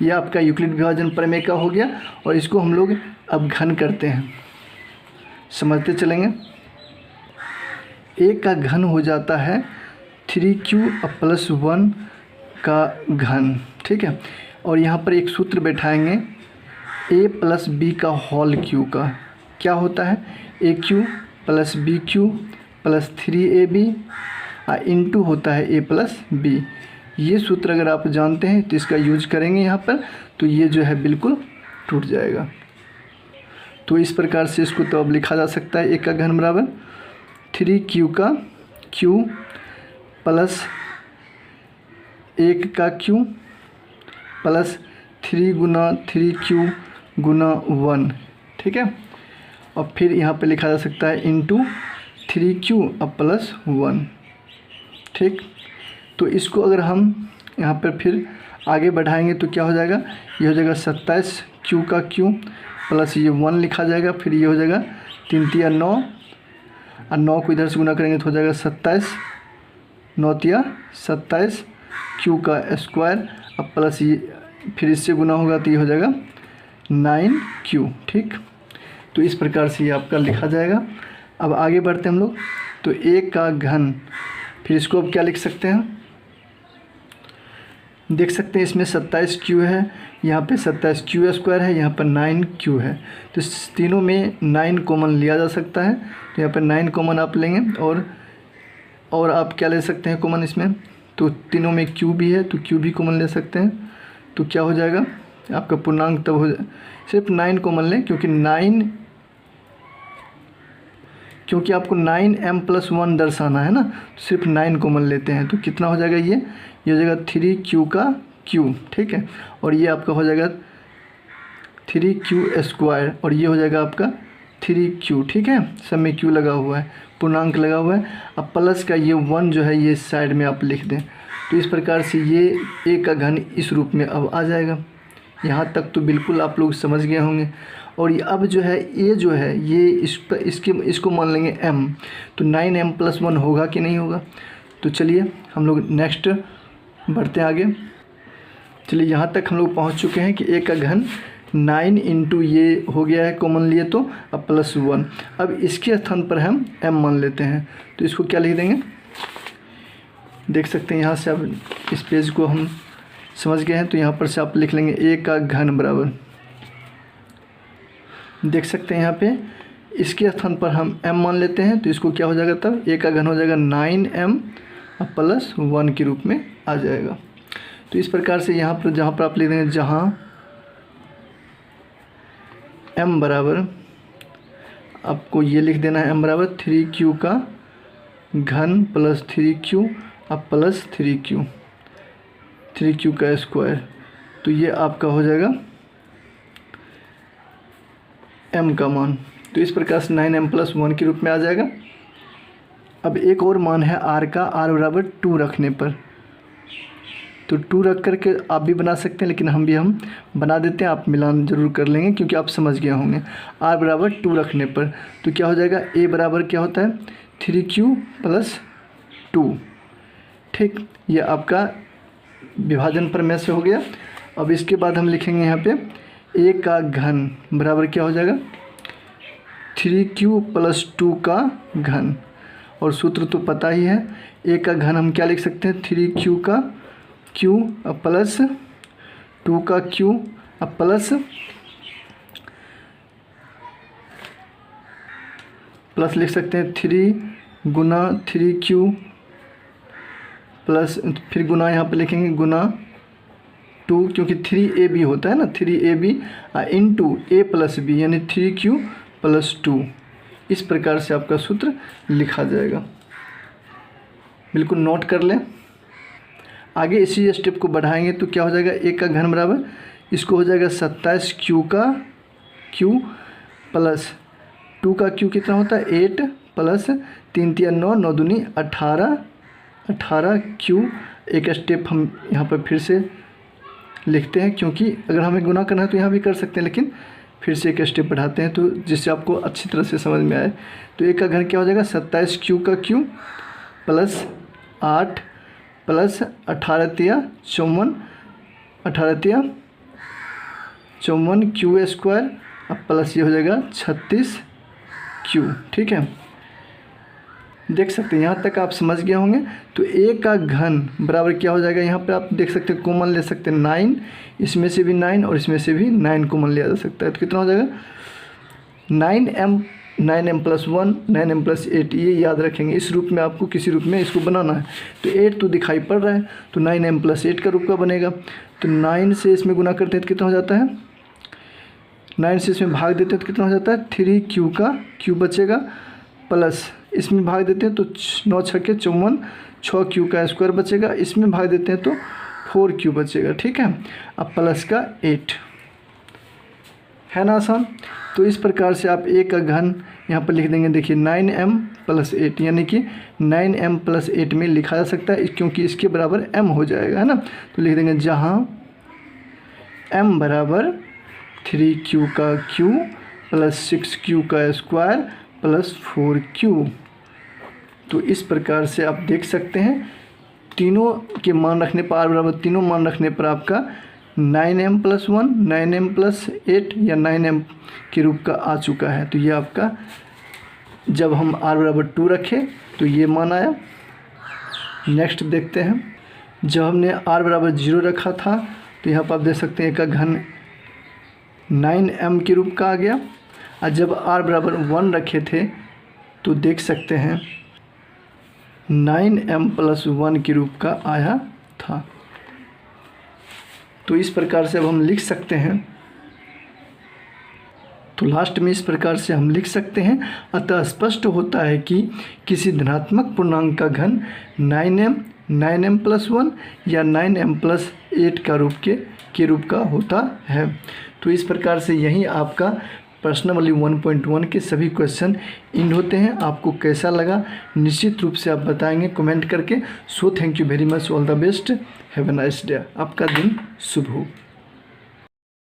यह आपका यूक्लिड विभाजन प्रमेय का हो गया। और इसको हम लोग अब घन करते हैं, समझते चलेंगे। a का घन हो जाता है 3q प्लस 1 का घन, ठीक है। और यहाँ पर एक सूत्र बैठाएंगे a प्लस बी का होल क्यू का, क्या होता है aq plus b cube plus 3ab into होता है a प्लस बी। ये सूत्र अगर आप जानते हैं तो इसका यूज करेंगे यहाँ पर, तो ये जो है बिल्कुल टूट जाएगा। तो इस प्रकार से इसको तो अब लिखा जा सकता है, a का घन बराबर 3q का q प्लस 1 का q प्लस 3 गुना 3q गुना 1, ठीक है। और फिर यहाँ पे लिखा जा सकता है इंटू 3q प्लस 1, ठीक। तो इसको अगर हम यहाँ पर फिर आगे बढ़ाएंगे तो क्या हो जाएगा, ये हो जाएगा 27q का q प्लस ये 1 लिखा जाएगा, फिर ये हो जाएगा 3 तिया 9 और 9 को इधर से गुना करेंगे तो हो जाएगा 27 9 तिया 27 q का स्क्वायर, अब प्लस ये फिर इससे गुना होगा तो ये हो जाएगा 9q, ठीक। तो इस प्रकार से ये आपका लिखा जाएगा। अब आगे बढ़ते हैं हम लोग, तो a का घन, फिर इसको अब क्या लिख सकते हैं, देख सकते हैं इसमें 27q है, यहाँ पे 27q स्क्वायर है, यहाँ पर 9q है, तो इस तीनों में 9 कॉमन लिया जा सकता है। तो यहाँ पर 9 कॉमन आप लेंगे और आप क्या ले सकते हैं कॉमन इसमें, तो तीनों में q भी है तो q भी कॉमन ले सकते हैं। तो क्या हो जाएगा आपका पूर्णांक तब हो सिर्फ 9 कॉमन लें, क्योंकि आपको 9m प्लस 1 दर्शाना है ना, तो सिर्फ 9 कॉमन लेते हैं। तो कितना हो जाएगा, ये हो जाएगा 3q का q, ठीक है। और ये आपका हो जाएगा 3q स्क्वायर और ये हो जाएगा आपका 3q, ठीक है। सब में q लगा हुआ है, पूर्णांक लगा हुआ है। अब प्लस का ये 1 जो है ये साइड में आप लिख दें, तो इस प्रकार से ये a का घन इस रूप में अब आ जाएगा। यहाँ तक तो बिल्कुल आप लोग समझ गए होंगे। और ये अब जो है a जो है ये इसको मान लेंगे m, तो 9m प्लस 1 होगा कि नहीं होगा। तो चलिए हम लोग नेक्स्ट बढ़ते हैं आगे। चलिए यहाँ तक हम लोग पहुँच चुके हैं कि a का घन 9 इंटू ये हो गया है कॉमन लिए तो, अब +1। अब इसके स्थान पर हम m मान लेते हैं, तो इसको क्या लिख देंगे, देख सकते हैं यहाँ से। अब इस पेज को हम समझ गए हैं, तो यहाँ पर से आप लिख लेंगे a का घन बराबर, देख सकते हैं यहाँ पे इसके स्थान पर हम m मान लेते हैं, तो इसको क्या हो जाएगा, तब a का घन हो जाएगा 9m +1 के रूप में आ जाएगा। तो इस प्रकार से यहाँ पर जहाँ पर आप लिख देंगे, जहाँ m बराबर, आपको ये लिख देना है m बराबर 3q का घन प्लस 3q अब प्लस 3q का स्क्वायर, तो ये आपका हो जाएगा m का मान। तो इस प्रकार से 9m + 1 के रूप में आ जाएगा। अब एक और मान है r का, r बराबर 2 रखने पर, तो 2 रख करके आप भी बना सकते हैं, लेकिन हम बना देते हैं, आप मिलान जरूर कर लेंगे क्योंकि आप समझ गए होंगे। r बराबर 2 रखने पर तो क्या हो जाएगा, a बराबर क्या होता है 3q + 2, ठीक, ये आपका विभाजन प्रमेय से हो गया। अब इसके बाद हम लिखेंगे यहाँ पे a का घन बराबर क्या हो जाएगा 3q + 2 का घन, और सूत्र तो पता ही है, a का घन हम क्या लिख सकते हैं 3q का q प्लस 2 का q प्लस लिख सकते हैं 3 गुना 3q प्लस, फिर गुना यहाँ पे लिखेंगे गुना 2, क्योंकि 3ab होता है ना, 3ab इंटू a + b यानी 3q + 2। इस प्रकार से आपका सूत्र लिखा जाएगा, बिल्कुल नोट कर लें। आगे इसी स्टेप को बढ़ाएंगे तो क्या हो जाएगा, a का घन बराबर, इसको हो जाएगा 27q का q प्लस 2 का q कितना होता है 8 प्लस 3 × 9 9 दूनी 18 q। एक स्टेप हम यहाँ पर फिर से लिखते हैं, क्योंकि अगर हमें गुना करना है तो यहाँ भी कर सकते हैं, लेकिन फिर से एक स्टेप बढ़ाते हैं तो जिससे आपको अच्छी तरह से समझ में आए। तो a का घन क्या हो जाएगा 27q का q plus 8 plus 18 × 54 q square, अब प्लस ये हो जाएगा 36q, ठीक है। देख सकते हैं यहाँ तक आप समझ गए होंगे। तो a का घन बराबर क्या हो जाएगा, यहाँ पे आप देख सकते हैं कॉमन ले सकते हैं 9, इसमें से भी 9 और इसमें से भी 9 कॉमन लिया जा सकता है, तो कितना हो जाएगा 9m + 1 9m + 8, ये याद रखेंगे। इस रूप में आपको किसी रूप में इसको बनाना है, तो 8 तो दिखाई पड़ रहा है, तो 9m + 8 का रूप का बनेगा। तो 9 से इसमें गुना करते हैं तो कितना हो जाता है, 9 से इसमें भाग देते हैं तो कितना हो जाता है 3q का q बचेगा, प्लस इसमें भाग देते हैं तो 9 × 6 = 54 6q का स्क्वायर बचेगा, इसमें भाग देते हैं तो 4q बचेगा, ठीक है। अब प्लस का 8 है ना आसान। तो इस प्रकार से आप a का घन यहाँ पर लिख देंगे, देखिए 9m + 8 यानी कि 9m + 8 में लिखा जा सकता है, क्योंकि इसके बराबर m हो जाएगा, है ना। तो लिख देंगे जहाँ m बराबर 3q का q प्लस 6q का स्क्वायर प्लस 4q। तो इस प्रकार से आप देख सकते हैं तीनों के मान रखने पर, r बराबर तीनों मान रखने पर आपका 9m + 1 9m + 8 या 9m के रूप का आ चुका है। तो ये आपका, जब हम r बराबर 2 रखें तो ये मान आया। नेक्स्ट देखते हैं, जब हमने r बराबर 0 रखा था तो यहाँ पर आप देख सकते हैं एक का घन 9m के रूप का आ गया, और जब r बराबर 1 रखे थे तो देख सकते हैं 9m + 1 के रूप का आया था। तो इस प्रकार से अब हम लिख सकते हैं, तो लास्ट में इस प्रकार से हम लिख सकते हैं, अतः स्पष्ट होता है कि किसी धनात्मक पूर्णांक का घन 9m + 1 या 9m + 8 का के रूप का होता है। तो इस प्रकार से यहीं आपका पर्सनल 1.1 के सभी क्वेश्चन एंड होते हैं। आपको कैसा लगा निश्चित रूप से आप बताएंगे कमेंट करके। So thank you very much, all the best, have a nice day. आपका दिन शुभ हो।